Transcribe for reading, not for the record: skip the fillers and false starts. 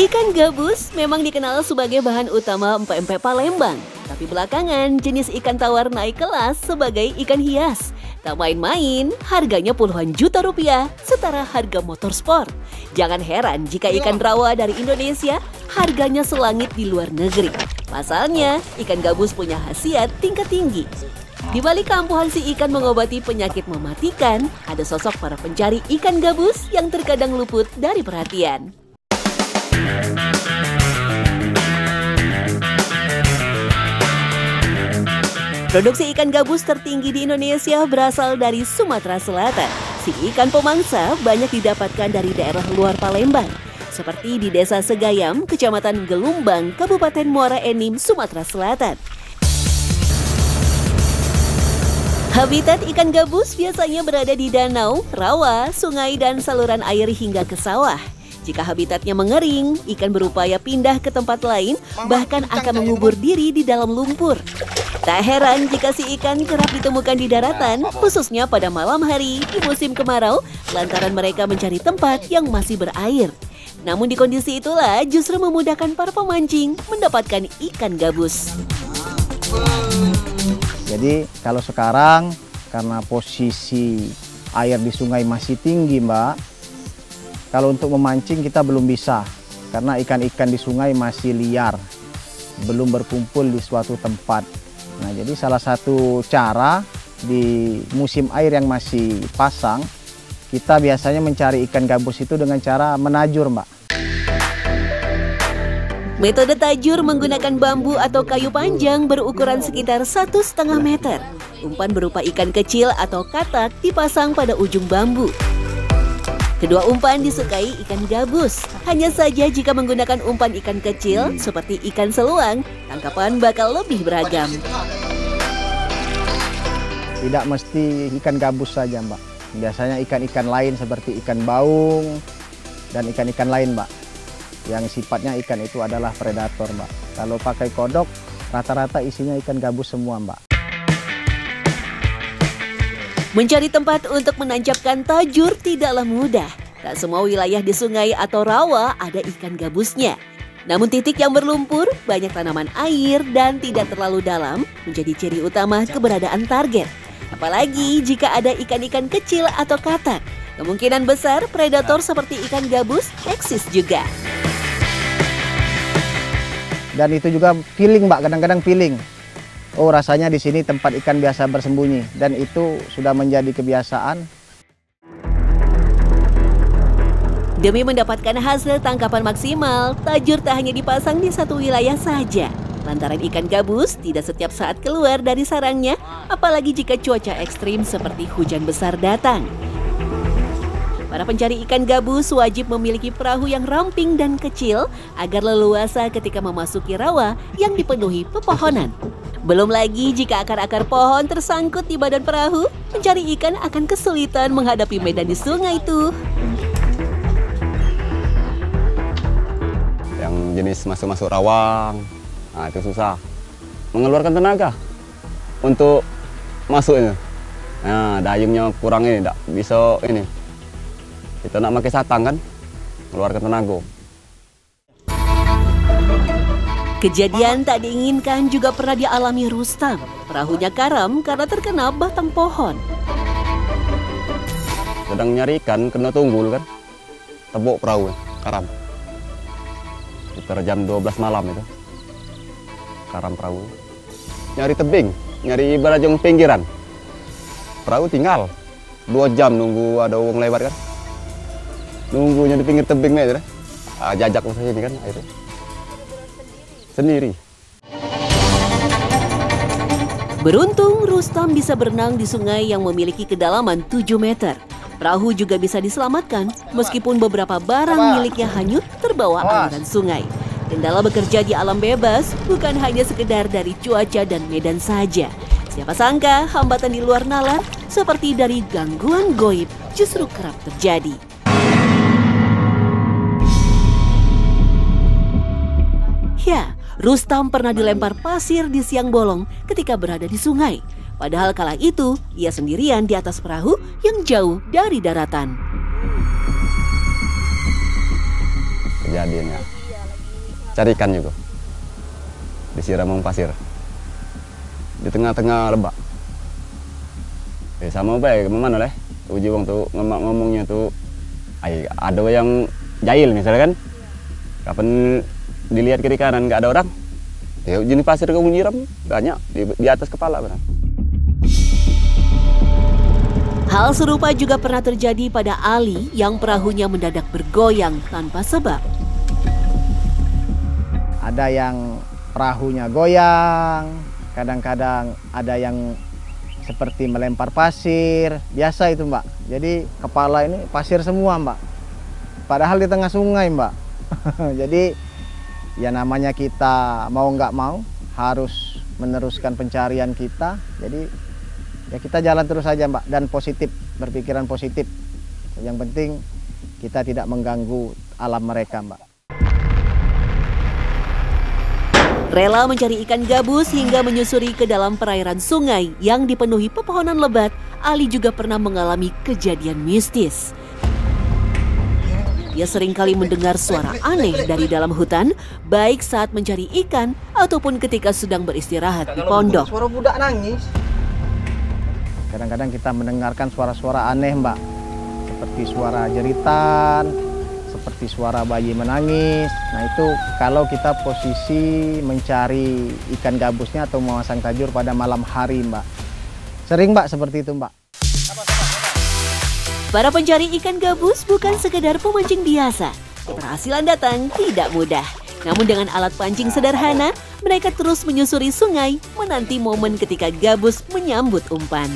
Ikan gabus memang dikenal sebagai bahan utama empek-empek Palembang. Tapi belakangan jenis ikan tawar naik kelas sebagai ikan hias. Tak main-main, harganya puluhan juta rupiah, setara harga motor sport. Jangan heran jika ikan rawa dari Indonesia harganya selangit di luar negeri. Pasalnya, ikan gabus punya khasiat tingkat tinggi. Di balik kampuhan si ikan mengobati penyakit mematikan, ada sosok para pencari ikan gabus yang terkadang luput dari perhatian. Produksi ikan gabus tertinggi di Indonesia berasal dari Sumatera Selatan. Si ikan pemangsa banyak didapatkan dari daerah luar Palembang, seperti di Desa Segayam, Kecamatan Gelumbang, Kabupaten Muara Enim, Sumatera Selatan. Habitat ikan gabus biasanya berada di danau, rawa, sungai, dan saluran air hingga ke sawah. Jika habitatnya mengering, ikan berupaya pindah ke tempat lain, bahkan akan mengubur diri di dalam lumpur. Tak heran jika si ikan kerap ditemukan di daratan, khususnya pada malam hari di musim kemarau, lantaran mereka mencari tempat yang masih berair. Namun di kondisi itulah justru memudahkan para pemancing mendapatkan ikan gabus. Jadi kalau sekarang karena posisi air di sungai masih tinggi, Mbak, kalau untuk memancing kita belum bisa karena ikan-ikan di sungai masih liar, belum berkumpul di suatu tempat. Nah, jadi salah satu cara di musim air yang masih pasang, kita biasanya mencari ikan gabus itu dengan cara menajur, Mbak. Metode tajur menggunakan bambu atau kayu panjang berukuran sekitar 1,5 meter. Umpan berupa ikan kecil atau katak dipasang pada ujung bambu. Kedua umpan disukai ikan gabus. Hanya saja jika menggunakan umpan ikan kecil seperti ikan seluang, tangkapan bakal lebih beragam. Tidak mesti ikan gabus saja, Mbak. Biasanya ikan-ikan lain seperti ikan baung dan ikan-ikan lain, Mbak. Yang sifatnya ikan itu adalah predator, Mbak. Kalau pakai kodok, rata-rata isinya ikan gabus semua, Mbak. Mencari tempat untuk menancapkan tajur tidaklah mudah. Tak semua wilayah di sungai atau rawa ada ikan gabusnya. Namun titik yang berlumpur, banyak tanaman air, dan tidak terlalu dalam menjadi ciri utama keberadaan target. Apalagi jika ada ikan-ikan kecil atau katak. Kemungkinan besar predator seperti ikan gabus eksis juga. Dan itu juga feeling, Mbak, kadang-kadang feeling. Oh, rasanya di sini tempat ikan biasa bersembunyi, dan itu sudah menjadi kebiasaan. Demi mendapatkan hasil tangkapan maksimal, tajur tak hanya dipasang di satu wilayah saja. Lantaran ikan gabus tidak setiap saat keluar dari sarangnya, apalagi jika cuaca ekstrim seperti hujan besar datang. Para pencari ikan gabus wajib memiliki perahu yang ramping dan kecil agar leluasa ketika memasuki rawa yang dipenuhi pepohonan. Belum lagi jika akar-akar pohon tersangkut di badan perahu, pencari ikan akan kesulitan menghadapi medan di sungai itu. Yang jenis masuk-masuk rawang, nah itu susah. Mengeluarkan tenaga untuk masuknya. Nah, dayungnya kurang ini, tidak bisa ini. Kita nak pakai satang kan, mengeluarkan tenaga. Kejadian tak diinginkan juga pernah dialami Rustam. Perahunya karam karena terkena batang pohon. Sedang nyari ikan, kena tunggul kan, tebuk perahu, karam. Sekitar jam 12 malam itu, karam perahu. Nyari tebing, nyari ibarat yang pinggiran. Perahu tinggal 2 jam nunggu ada orang lewat kan. Nunggunya di pinggir tebing aja, jajak saya ini kan airnya. Sendiri. Beruntung Rustam bisa berenang di sungai yang memiliki kedalaman 7 meter. Perahu juga bisa diselamatkan meskipun beberapa barang miliknya hanyut terbawa aliran sungai. Kendala bekerja di alam bebas bukan hanya sekedar dari cuaca dan medan saja. Siapa sangka hambatan di luar nalar seperti dari gangguan goib justru kerap terjadi. Ya, Rustam pernah dilempar pasir di siang bolong ketika berada di sungai. Padahal kala itu, ia sendirian di atas perahu yang jauh dari daratan. Kejadiannya cari ikan juga. Disiram dengan pasir. Di tengah-tengah lebak. Sama baik, kemana lah? Uji wong tuh ngomongnya tuh, ada yang jahil misalnya kan, kapan dilihat kiri kanan nggak ada orang, ya jenis pasir kamu nyiram banyak di atas kepala benar. Hal serupa juga pernah terjadi pada Ali yang perahunya mendadak bergoyang tanpa sebab. Ada yang perahunya goyang, kadang-kadang ada yang seperti melempar pasir, biasa itu Mbak. Jadi kepala ini pasir semua Mbak. Padahal di tengah sungai Mbak. Jadi ya namanya kita mau nggak mau harus meneruskan pencarian kita. Jadi ya kita jalan terus saja Mbak, dan positif, berpikiran positif. Yang penting kita tidak mengganggu alam mereka Mbak. Rela mencari ikan gabus hingga menyusuri ke dalam perairan sungai yang dipenuhi pepohonan lebat, Ali juga pernah mengalami kejadian mistis. Dia seringkali mendengar suara aneh dari dalam hutan, baik saat mencari ikan ataupun ketika sedang beristirahat di pondok. Suara budak nangis. Kadang-kadang kita mendengarkan suara-suara aneh Mbak, seperti suara jeritan, seperti suara bayi menangis. Nah itu kalau kita posisi mencari ikan gabusnya atau memasang tajur pada malam hari Mbak. Sering Mbak seperti itu Mbak. Para pencari ikan gabus bukan sekedar pemancing biasa. Keberhasilan datang tidak mudah. Namun dengan alat pancing sederhana, mereka terus menyusuri sungai menanti momen ketika gabus menyambut umpan.